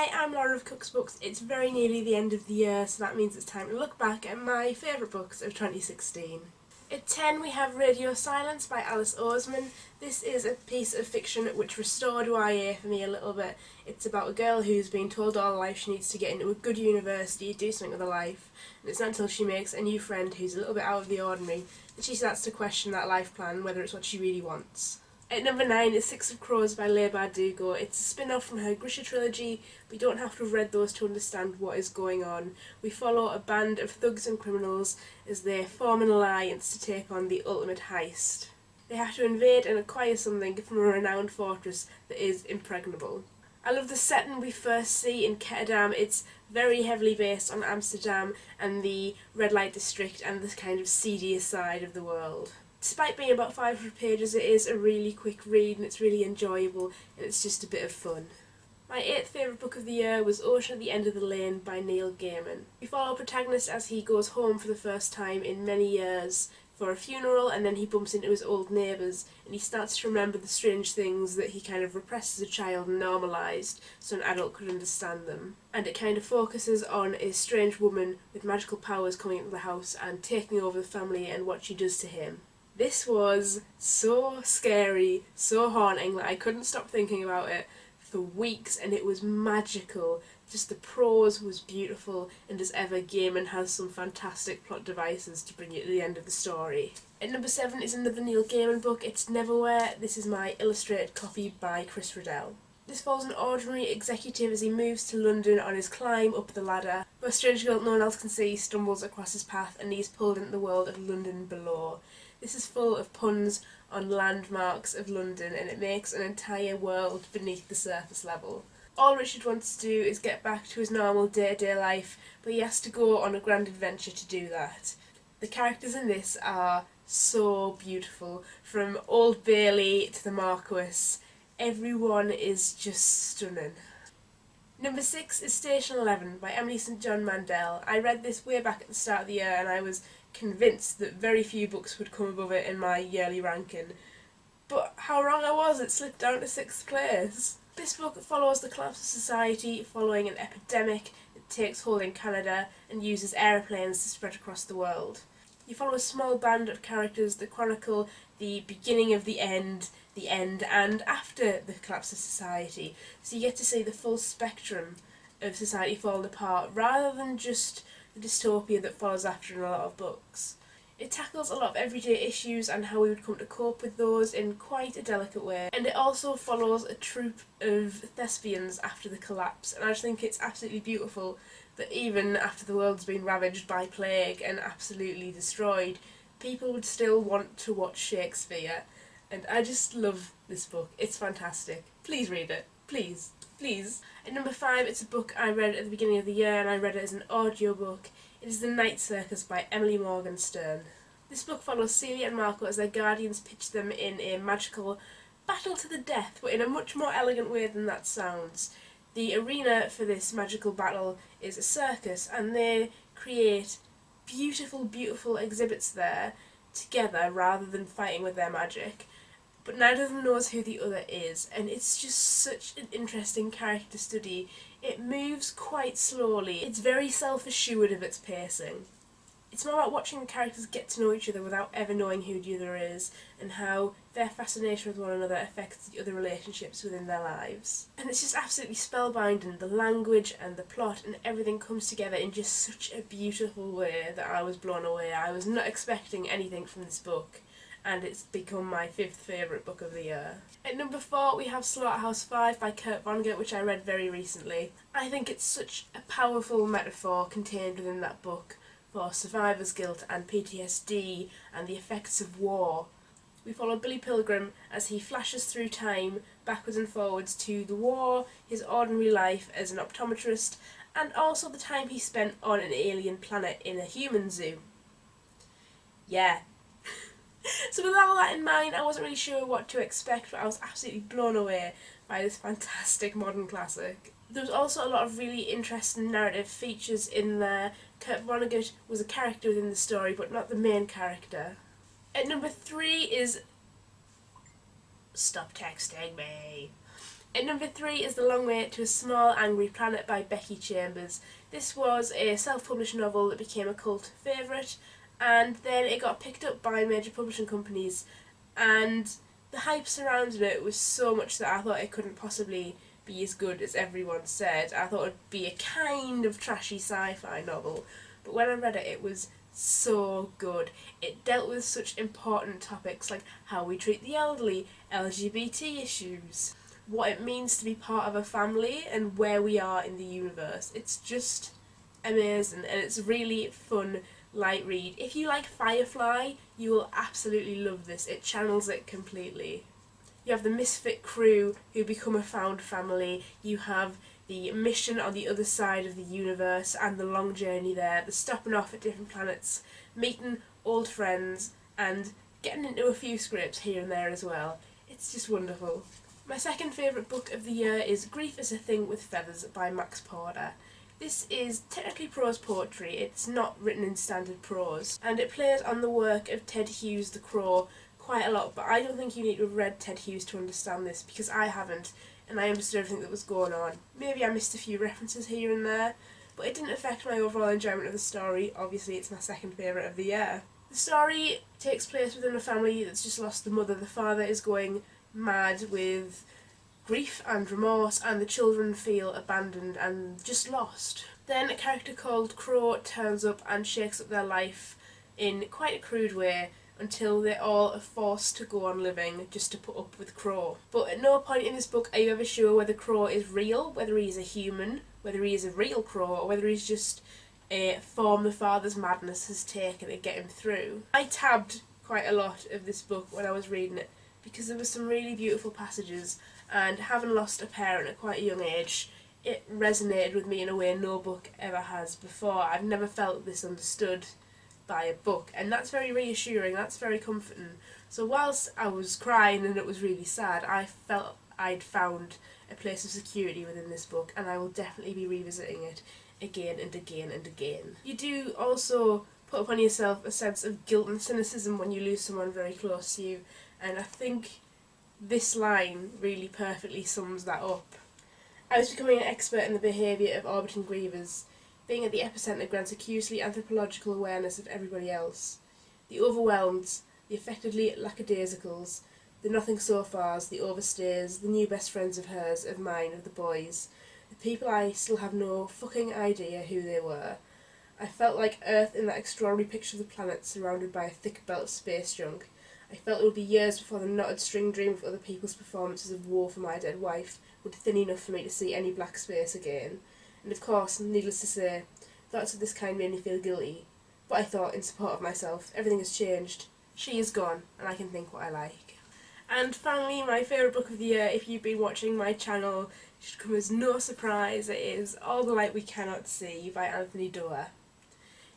Hi, I'm Laura of Cook's Books. It's very nearly the end of the year, so that means it's time to look back at my favourite books of 2016. At 10 we have Radio Silence by Alice Oseman. This is a piece of fiction which restored YA for me a little bit. It's about a girl who's been told all her life she needs to get into a good university, do something with her life, and it's not until she makes a new friend who's a little bit out of the ordinary that she starts to question that life plan, whether it's what she really wants. At number 9 is Six of Crows by Leigh Bardugo. It's a spin-off from her Grisha trilogy. We don't have to have read those to understand what is going on. We follow a band of thugs and criminals as they form an alliance to take on the ultimate heist. They have to invade and acquire something from a renowned fortress that is impregnable. I love the setting we first see in Ketterdam. It's very heavily based on Amsterdam and the red light district and this kind of seedier side of the world. Despite being about 500 pages, it is a really quick read and it's really enjoyable and it's just a bit of fun. My 8th favourite book of the year was Ocean at the End of the Lane by Neil Gaiman. We follow a protagonist as he goes home for the first time in many years for a funeral, and then he bumps into his old neighbours and he starts to remember the strange things that he kind of repressed as a child and normalised so an adult could understand them. And it kind of focuses on a strange woman with magical powers coming into the house and taking over the family and what she does to him. This was so scary, so haunting that I couldn't stop thinking about it for weeks, and it was magical. Just the prose was beautiful, and as ever Gaiman has some fantastic plot devices to bring you to the end of the story. At number 7 is another Neil Gaiman book, It's Neverwhere. This is my illustrated copy by Chris Riddell. This follows an ordinary executive as he moves to London on his climb up the ladder, but a strange girl no one else can see stumbles across his path and he's pulled into the world of London below. This is full of puns on landmarks of London and it makes an entire world beneath the surface level. All Richard wants to do is get back to his normal day-to-day life, but he has to go on a grand adventure to do that. The characters in this are so beautiful, from Old Bailey to the Marquis. Everyone is just stunning. Number 6 is Station 11 by Emily St John Mandel. I read this way back at the start of the year and I was convinced that very few books would come above it in my yearly ranking. But how wrong I was, it slipped down to 6th place. This book follows the collapse of society following an epidemic that takes hold in Canada and uses aeroplanes to spread across the world. You follow a small band of characters that chronicle the beginning of the end, and after the collapse of society, so you get to see the full spectrum of society falling apart rather than just the dystopia that follows after in a lot of books. It tackles a lot of everyday issues and how we would come to cope with those in quite a delicate way, and it also follows a troupe of thespians after the collapse, and I just think it's absolutely beautiful that even after the world's been ravaged by plague and absolutely destroyed, people would still want to watch Shakespeare, and I just love this book. It's fantastic. Please read it. Please. Please. At number 5, it's a book I read at the beginning of the year and I read it as an audiobook. It is The Night Circus by Emily Morgenstern. This book follows Celia and Marco as their guardians pitch them in a magical battle to the death, but in a much more elegant way than that sounds. The arena for this magical battle is a circus and they create beautiful, beautiful exhibits there together rather than fighting with their magic. But neither of them knows who the other is, and it's just such an interesting character study. It moves quite slowly. It's very self-assured of its pacing. It's more about watching the characters get to know each other without ever knowing who the other is, and how their fascination with one another affects the other relationships within their lives. And it's just absolutely spellbinding. The language and the plot and everything comes together in just such a beautiful way that I was blown away. I was not expecting anything from this book, and it's become my 5th favourite book of the year. At number 4 we have Slaughterhouse 5 by Kurt Vonnegut, which I read very recently. I think it's such a powerful metaphor contained within that book for survivor's guilt and PTSD and the effects of war. We follow Billy Pilgrim as he flashes through time backwards and forwards to the war, his ordinary life as an optometrist, and also the time he spent on an alien planet in a human zoo. Yeah. So with all that in mind, I wasn't really sure what to expect, but I was absolutely blown away by this fantastic modern classic. There was also a lot of really interesting narrative features in there. Kurt Vonnegut was a character within the story, but not the main character. At number 3 is Stop Texting Me At number 3 is The Long Way to a Small Angry Planet by Becky Chambers. This was a self-published novel that became a cult favourite, and then it got picked up by major publishing companies, and the hype surrounding it was so much that I thought it couldn't possibly be as good as everyone said. I thought it'd be a kind of trashy sci-fi novel, but when I read it, it was so good. It dealt with such important topics like how we treat the elderly, LGBT issues, what it means to be part of a family, and where we are in the universe. It's just amazing, and it's a really fun, light read. If you like Firefly, you will absolutely love this. It channels it completely. You have the misfit crew who become a found family. You have the mission on the other side of the universe and the long journey there, the stopping off at different planets, meeting old friends, and getting into a few scrapes here and there as well. It's just wonderful. My second favourite book of the year is Grief is a Thing with Feathers by Max Porter. This is technically prose poetry, it's not written in standard prose, and it plays on the work of Ted Hughes the Crow quite a lot, but I don't think you need to have read Ted Hughes to understand this, because I haven't, and I understood everything that was going on. Maybe I missed a few references here and there, but it didn't affect my overall enjoyment of the story. Obviously it's my second favourite of the year. The story takes place within a family that's just lost the mother. The father is going mad with grief and remorse, and the children feel abandoned and just lost. Then a character called Crow turns up and shakes up their life in quite a crude way, until they all are forced to go on living just to put up with Crow. But at no point in this book are you ever sure whether Crow is real, whether he's a human, whether he is a real Crow, or whether he's just a form the father's madness has taken to get him through. I tabbed quite a lot of this book when I was reading it, because there were some really beautiful passages, and having lost a parent at quite a young age, it resonated with me in a way no book ever has before. I've never felt this understood by a book, and that's very reassuring, that's very comforting. So whilst I was crying and it was really sad, I felt I'd found a place of security within this book, and I will definitely be revisiting it again and again and again. You do also put upon yourself a sense of guilt and cynicism when you lose someone very close to you, and I think this line really perfectly sums that up. I was becoming an expert in the behaviour of orbiting grievers. Being at the epicentre grants a curiously anthropological awareness of everybody else. The overwhelmed, the affectedly lackadaisicals, the nothing-so-fars, the overstays, the new best friends of hers, of mine, of the boys, the people I still have no fucking idea who they were. I felt like Earth in that extraordinary picture of the planet surrounded by a thick belt of space junk. I felt it would be years before the knotted string dream of other people's performances of War for My Dead Wife would thin enough for me to see any black space again. And of course, needless to say, thoughts of this kind made me feel guilty. But I thought, in support of myself, everything has changed. She is gone, and I can think what I like. And finally, my favourite book of the year, if you've been watching my channel, should come as no surprise, it is All the Light We Cannot See by Anthony Doerr.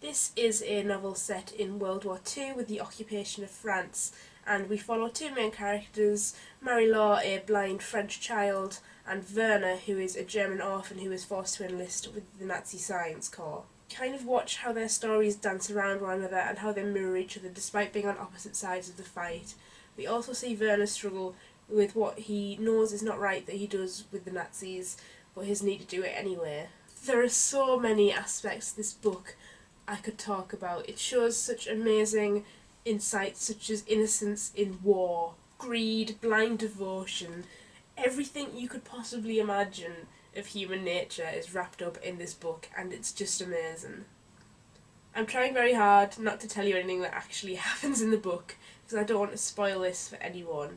This is a novel set in World War II with the occupation of France, and we follow two main characters, Marie-Laure, a blind French child, and Werner, who is a German orphan who is forced to enlist with the Nazi Science Corps. Kind of watch how their stories dance around one another and how they mirror each other despite being on opposite sides of the fight. We also see Werner struggle with what he knows is not right that he does with the Nazis, but his need to do it anyway. There are so many aspects to this book I could talk about. It shows such amazing insights such as innocence in war, greed, blind devotion. Everything you could possibly imagine of human nature is wrapped up in this book, and it's just amazing. I'm trying very hard not to tell you anything that actually happens in the book, because I don't want to spoil this for anyone.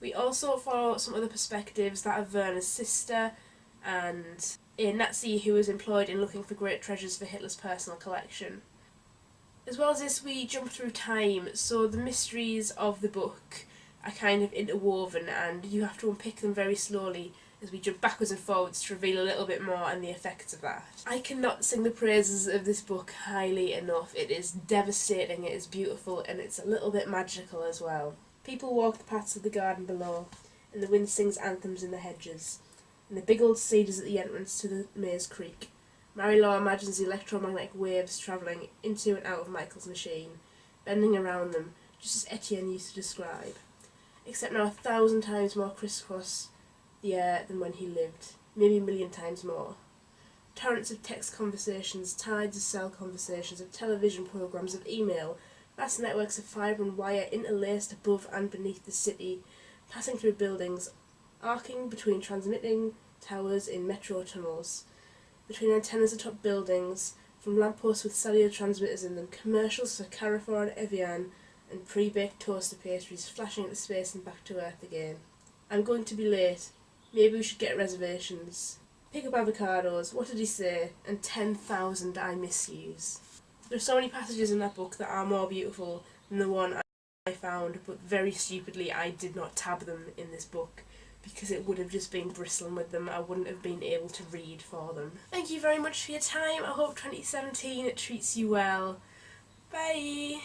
We also follow some other perspectives, that of Werner's sister, and a Nazi who was employed in looking for great treasures for Hitler's personal collection. As well as this, we jump through time, so the mysteries of the book are kind of interwoven, and you have to unpick them very slowly as we jump backwards and forwards to reveal a little bit more and the effects of that. I cannot sing the praises of this book highly enough. It is devastating, it is beautiful, and it's a little bit magical as well. People walk the paths of the garden below, and the wind sings anthems in the hedges, and the big old cedars at the entrance to the maze creak. Marie-Laure imagines the electromagnetic waves travelling into and out of Michael's machine, bending around them, just as Etienne used to describe, except now 1,000 times more crisscross the air than when he lived, maybe a million times more. Torrents of text conversations, tides of cell conversations, of television programmes, of email, vast networks of fibre and wire interlaced above and beneath the city, passing through buildings, arcing between transmitting towers in metro tunnels, between antennas atop buildings, from lampposts with cellular transmitters in them, commercials for Carrefour and Evian, and pre-baked toaster pastries flashing into space and back to Earth again. I'm going to be late. Maybe we should get reservations. Pick up avocados, what did he say, and 10,000 I miss yous. There are so many passages in that book that are more beautiful than the one I found, but very stupidly I did not tab them in this book because it would have just been bristling with them. I wouldn't have been able to read for them. Thank you very much for your time. I hope 2017 treats you well. Bye!